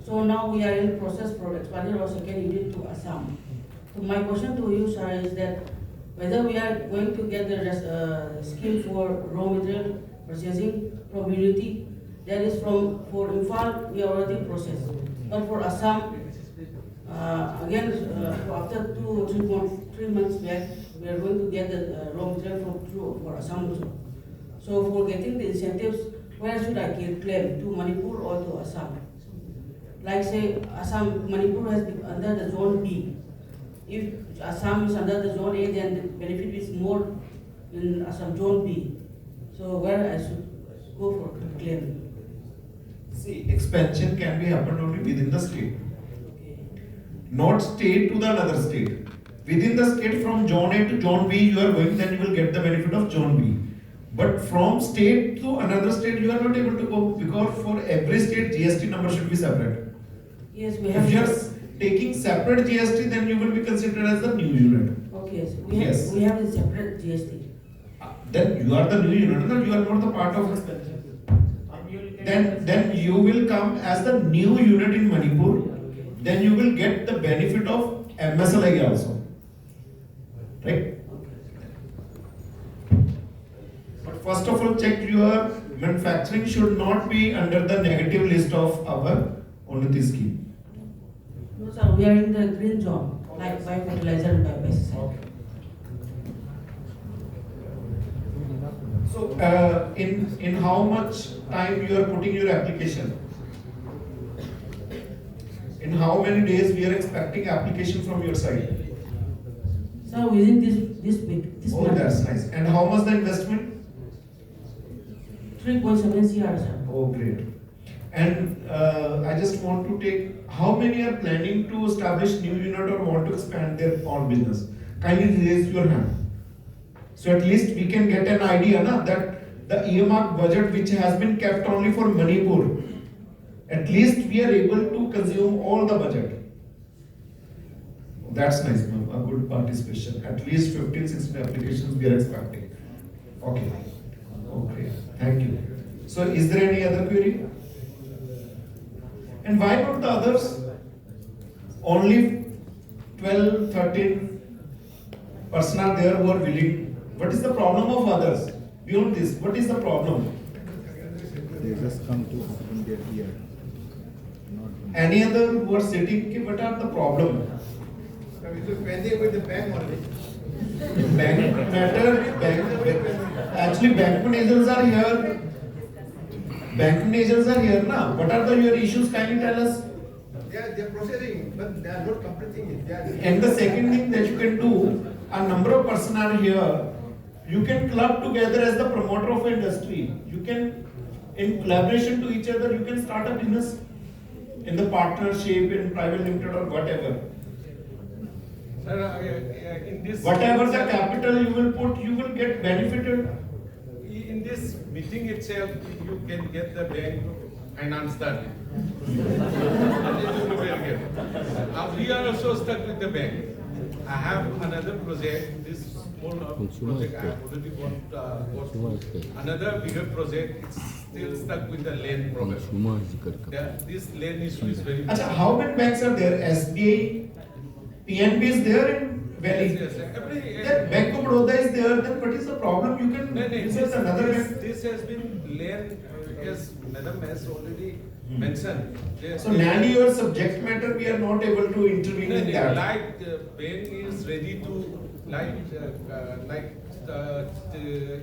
So now we are in process for expanding our second unit to Assam. So my question to you, sir, is that whether we are going to get the scheme for raw material purchasing from UNNATI, that is for Imphal, we are already processed. But for Assam, again, after 2 or 3 months back, we are going to get the raw material for Assam also. So for getting the incentives, where should I claim, to Manipur or to Assam? Like say, Assam, Manipur has been under the zone B. If Assam is under the zone A, then the benefit is more in Assam zone B. So where I should go for claim? See, expansion can be happened only within the state. Not state to the another state. Within the state from zone A to zone B you are going, then you will get the benefit of zone B. But from state to another state you are not able to go, because for every state GST number should be separate. Yes, we have. If you are taking separate GST, then you will be considered as the new unit. Okay, so Yes. we have the separate GST. Then you are the new unit, no, you are not the part of expansion. Then you will come as the new unit in Manipur. Then you will get the benefit of MSLI also, right? But first of all, check your manufacturing should not be under the negative list of our UNNATI scheme. No, sir, we are in the green zone, like biofertilizer and biopesticide. So, in how much time you are putting your application? In how many days we are expecting application from your side? Sir, within this week, this Oh, month. that's nice. And how much the investment? 3.7 CR, sir. Oh, great. And I just want to take, how many are planning to establish new unit or want to expand their own business? Kindly raise your hand. So at least we can get an idea that the earmark budget which has been kept only for Manipur, at least we are able to consume all the budget. That's nice, ma'am. A good participation. At least 15-16 applications we are expecting. Okay. Okay. Thank you. So is there any other query? And why not the others? Only 12, 13 person are there who are willing. What is the problem of others? Beyond this, what is the problem? They just come to open their ear. Any other who are sitting, what are the problem? It is pending with the bank only. Bank matter, actually bank managers are here. Bank managers are here now. What are your issues? Kindly tell us. They're processing, but they are not completing it. And the second thing that you can do, a number of person are here. You can club together as the promoter of industry. You can, in collaboration to each other, you can start a business in the partnership, in private limited or whatever. Sir, in this Whatever the capital you will put, you will get benefited. in this meeting itself, you can get the bank finance done. And it will be very good. We are also stuck with the bank. I have another project, this small project I have already got another bigger project, it's still stuck with the land problem. This land issue is very big. Achha, how many banks are there? SBI, PNB is there in Valley. Yes, Then Bank of Baroda is there, then what is the problem? You can research another bank. This has been land, as Madam has already mentioned. So nanny your subject matter, we are not able to intervene in that. Like bank is ready to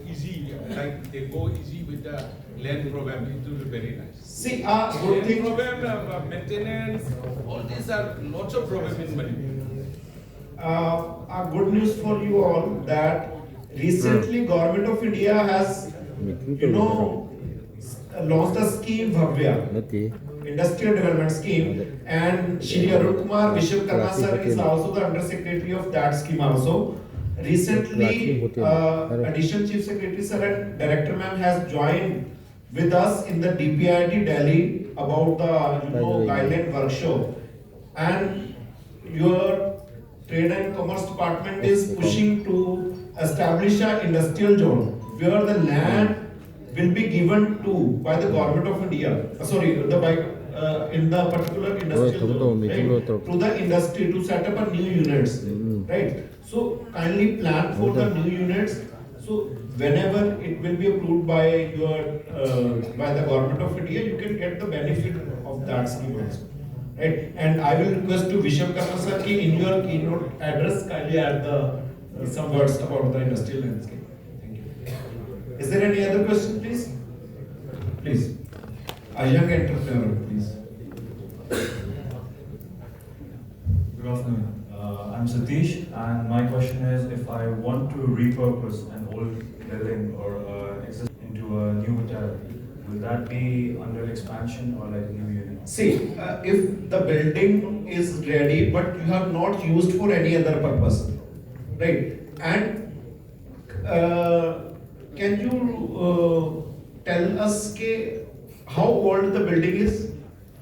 easy, like they go easy with the land problem. It will be very nice. See, good thing. Problem, maintenance, all these are lots of problems in Manipur. A good news for you all that recently Government of India has, launched a scheme Bhavya, Industrial Development Scheme, and Shri Arun Kumar Vishwakarma sir is also the Under Secretary of that scheme also. Recently, Additional Chief Secretary sir and Director ma'am has joined with us in the DPIIT Delhi about the guideline workshop, and your Trade and Commerce Department is pushing to establish an industrial zone where the land will be given to by the Government of India. In the particular industrial zone, right, to the industry to set up a new units, right? So kindly plan for the new units. So whenever it will be approved by by the Government of India, you can get the benefit of that scheme also. Right? And I will request to Vishwakarma sir ki in your keynote address kindly add the some words about the industrial landscape. Thank you. Is there any other question, please? Please. A young entrepreneur, please. Good afternoon. I'm Satish, and my question is, if I want to repurpose an old building or exist into a new hotel, will that be under expansion or like a new unit? See, if the building is ready but you have not used for any other purpose, right? And can you tell us how old the building is?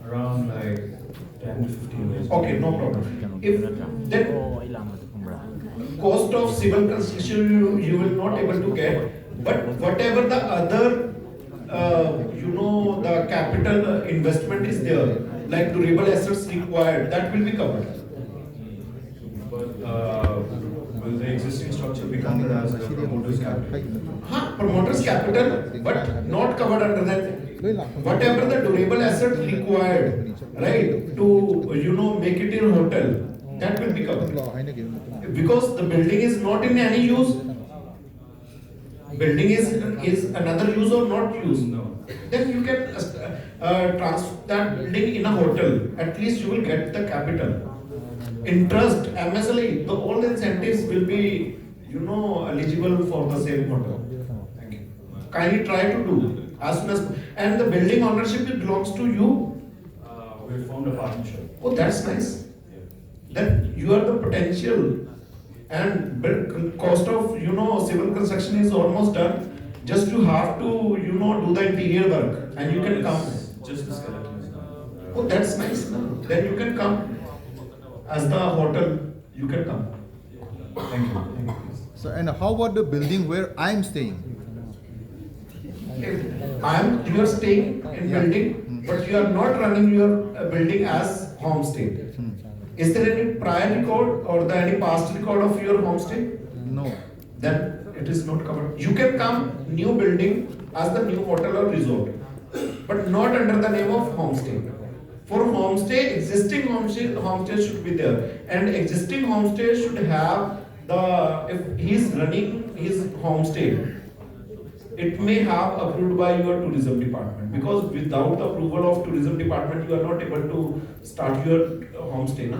Around like 10 to 15 years. Okay, no problem. If then cost of civil construction you will not able to get, but whatever the other the capital investment is there, like durable assets required, that will be covered. But will the existing structure be covered as a promoter's capital? Promoter's capital, but not covered under that. Whatever the durable asset required, right, to make it in hotel, that will be covered. Because the building is not in any use. Building is another use or not use. No. Then you can transfer that building in a hotel. At least you will get the capital. Interest, MSLE, all the incentives will be, eligible for the same hotel. Thank you. Kindly try to do as soon as, and the building ownership belongs to you. We formed a partnership. Oh, that's nice. Then you are the potential. And cost of civil construction is almost done. Just you have to do the interior work, and you can come. Just the skeleton is done. Oh, that's nice. Then you can come as the hotel. You can come. Thank you. So, and how about the building where I'm staying? You are staying in building, but you are not running your building as homestay. Is there any prior record or any past record of your homestay? No. Then it is not covered. You can come new building as the new hotel or resort, but not under the name of homestay. For homestay, existing homestay should be there, and existing homestay should have if he is running his homestay, it may have approved by your tourism department, because without the approval of tourism department you are not able to start your homestay, na?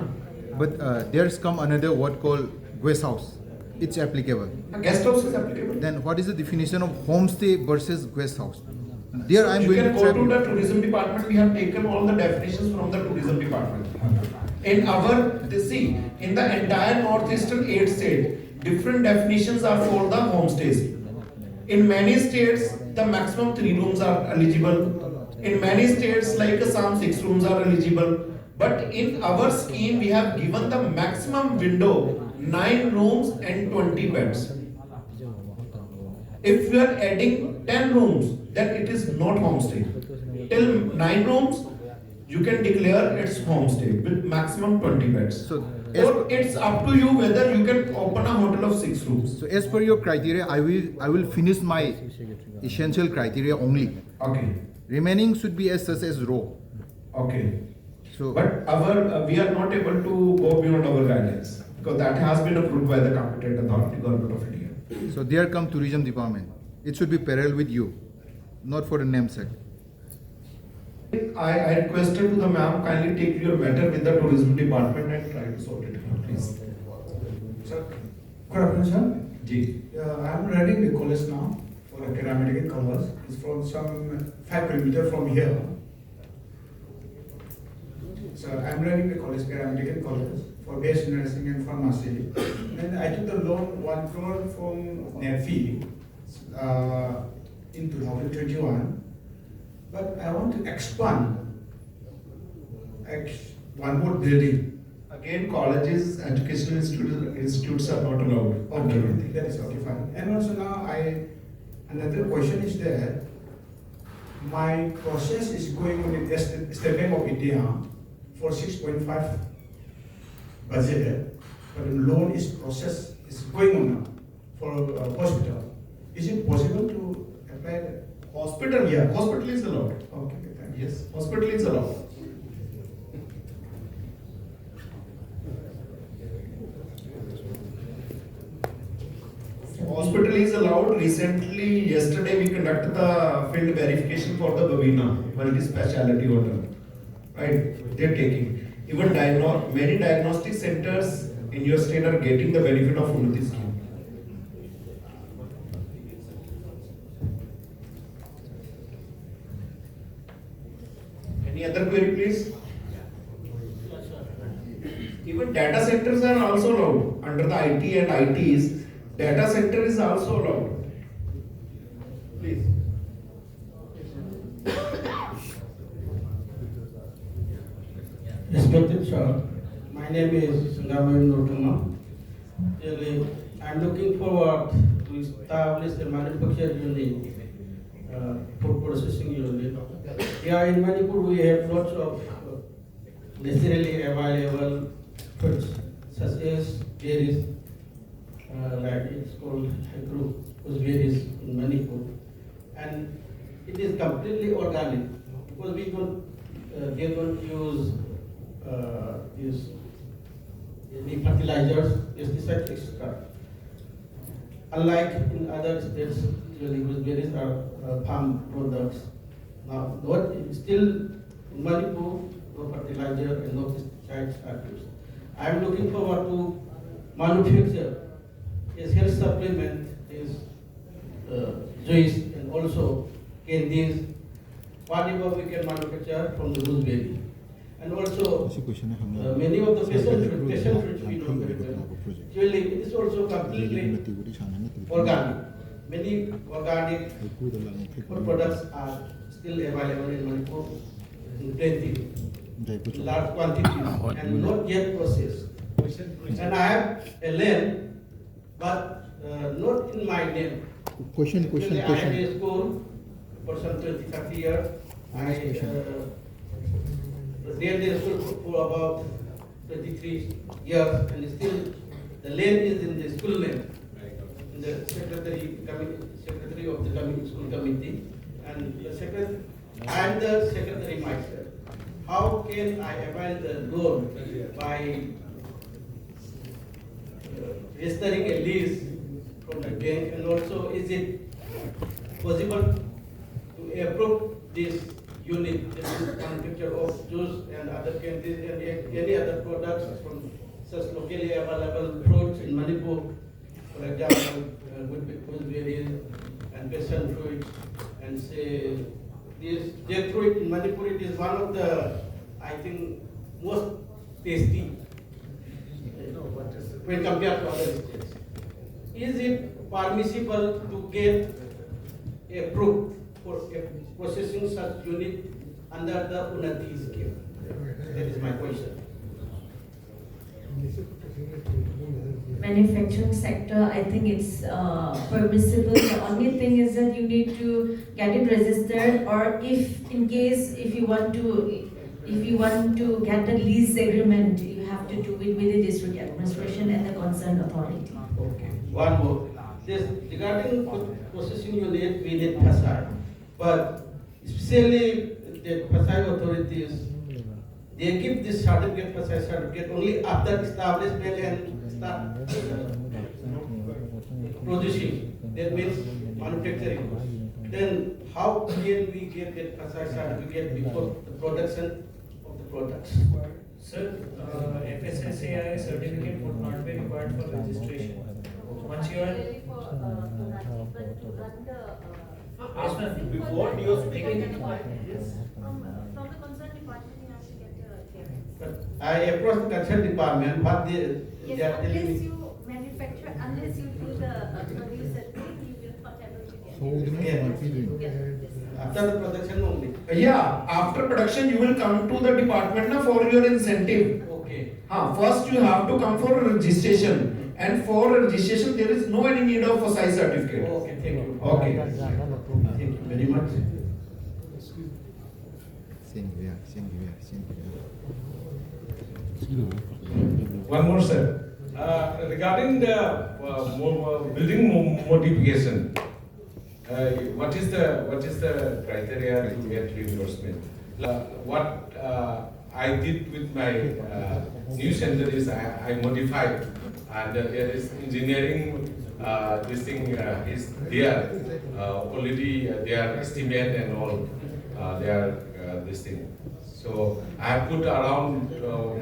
But there's come another word called guest house. It's applicable. A guest house is applicable. Then what is the definition of homestay versus guest house? There I'm You going can to go trap to you. the tourism department. We have taken all the definitions from the tourism department. In our, see, in the entire northeastern 8 states, different definitions are for the homestays. In many states, the maximum 3 rooms are eligible. In many states, like some 6 rooms are eligible. But in our scheme, we have given the maximum window 9 rooms and 20 beds. If we are adding 10 rooms, then it is not homestay. Till 9 rooms, you can declare it's homestay with maximum 20 beds. So, or it's up to you whether you can open a hotel of 6 rooms. So as per your criteria, I will finish my essential criteria only. Okay. Remaining should be as such as raw. Okay. So, but our we are not able to go beyond our guidelines, because that has been approved by the competent authority, Government of India. So there come tourism department. It should be parallel with you, not for a namesake. I requested to the ma'am, kindly take your matter with the tourism department and try to sort it out, please. Sir, good afternoon, sir. Ji. I am running the college now for academic colors. It's from some 5 kilometers from here. So I am running the college, academic college for basic nursing and pharmacy. Then I took the loan 1 crore from UNNATI in 2021. But I want to expand one more building. Again, colleges, educational institutes are not allowed. Okay, that is okay, fine. And also now another question is there. My process is going on in State Bank of India for 6.5 budget, but the loan is process is going on now for hospital. Is it possible to apply that? Hospital? Yeah. Hospital is allowed. Okay, thank you. Yes, hospital is allowed. Hospital is allowed. Recently, yesterday we conducted the field verification for the Babina multi-speciality hotel. Right, they're taking. Even many diagnostic centers in your state are getting the benefit of UNNATI scheme. Any other query, please? Even data centers are also allowed under the IT and ITs. Data center is also allowed. Please. Respected sir, my name is Sundaman Notuma. Really, I'm looking forward to establish a manufacturing unit, food processing unit. Here in Manipur, we have lots of necessarily available fruits, such as berries, like it's called gooseberries in Manipur, and it is completely organic because we don't they don't use any fertilizers, pesticides, etc. Unlike in other states, usually gooseberries are farm products. Now, still in Manipur, no fertilizer and no pesticides are used. I am looking forward to manufacture is health supplement, is juice, and also candies, whatever we can manufacture from the gooseberry. And also, many of the passion fruits we know very well. Actually, it is also completely organic. Many organic food products are still available in Manipur in plenty, in large quantities, and not yet processed. And I have a land, but not in my name. Question. I had a school for some 30 years. I ran the school for about 23 years, and still the land is in the school name, in the secretary of the school committee, and the secretary. I am the secretary myself. How can I avail the loan by registering a lease from the bank, and also is it possible to approve this unit, the manufacture of juice and other candies and any other products from such locally available fruits in Manipur, for example, gooseberries and passion fruit, and say this jackfruit in Manipur, it is one of the, I think, most tasty when compared to other states. Is it permissible to get approved for processing such unit under the UNNATI scheme? That is my question. Manufacturing sector, I think it's permissible. The only thing is that you need to get it registered, or if in case if you want to get the lease agreement, you have to do it with the district administration and the concerned authority. Okay. One more. This regarding processing unit, we need PASAI, but especially the PASAI authorities, they give this certificate, PASAI certificate, only after establishment and start producing. That means manufacturing. Then how can we get that PASAI certificate before the production of the products? Sir, FSSAI certificate would not be required for registration. Once you are Before you are speaking, From the concerned department, you have to get a clearance. I approached the concerned department, but they are telling Unless me. you manufacture, unless you do the produce at home, you will not able to get So we don't know what we do. After the production only. Yeah, after production you will come to the department na for your incentive. Okay. First you have to come for registration, and for registration there is no any need of a size certificate. Okay, thank you. Okay. Thank you very much. One more, sir. Regarding the building modification, what is the criteria to get reimbursement? What I did with my new center is I modified, and there is engineering. This thing is there already. Their estimate and all. This thing. So I have put around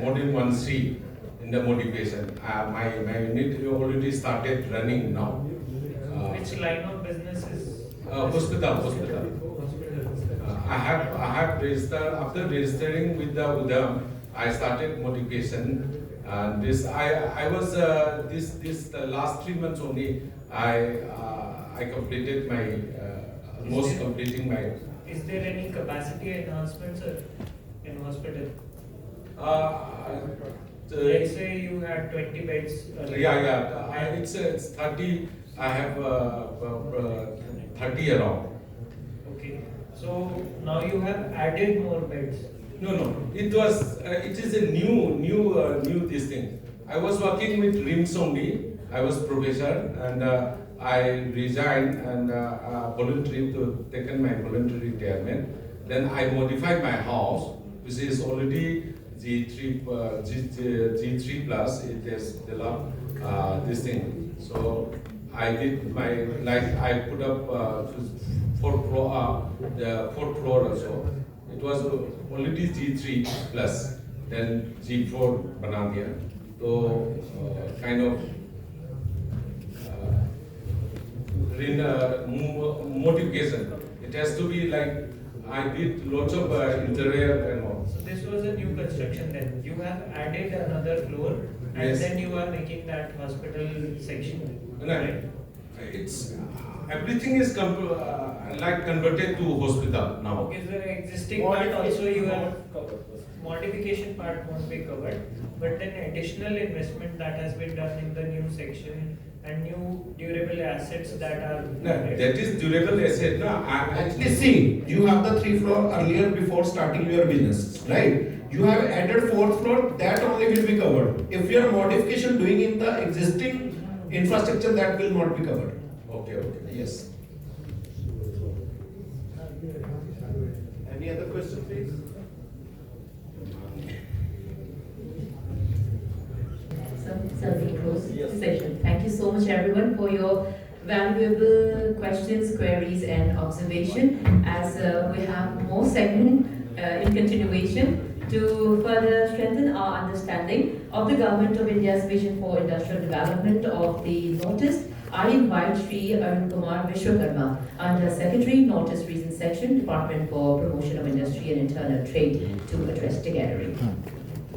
more than 1 C in the modification. My unit already started running now. which line of business is? Hospital. I have registered, after registering with the UDAM, I started modification. And this I was the last 3 months only I completed my almost completing my. Is there any capacity enhancement, sir, in hospital? Let's say you had 20 beds. Yeah. It's 30. I have 30 around. Okay. So now you have added more beds. No. It is a new this thing. I was working with RIMS only. I was professor, and I resigned and taken my voluntary retirement. Then I modified my house, which is already G3 plus. It has developed this thing. So I did I put up the fourth floor also. It was already G3 plus, then G4 bana diya. So kind of modification. It has to be like I did lots of interior and all. So this was a new construction then. You have added another floor and Yes. then you are making that hospital section. Right. It's everything is like converted to hospital now. Okay, so existing part also you have modification part won't be covered, but then additional investment that has been done in the new section and new durable assets that are. No, that is durable asset. No, Actually, see, you have the 3 floor earlier before starting your business, right? You have added 4th floor, that only will be covered. If you are modification doing in the existing infrastructure, that will not be covered. Okay. Yes. Any other question, please? So we close the session. so much everyone for your valuable questions, queries and observation as we have more segment in continuation to further strengthen our understanding of the Government of India's vision for industrial development of the notice. I invite Sri Arun Kumar Vishwakarma, Under Secretary, Notice Reason Section, Department for Promotion of Industry and Internal Trade, to address the gathering.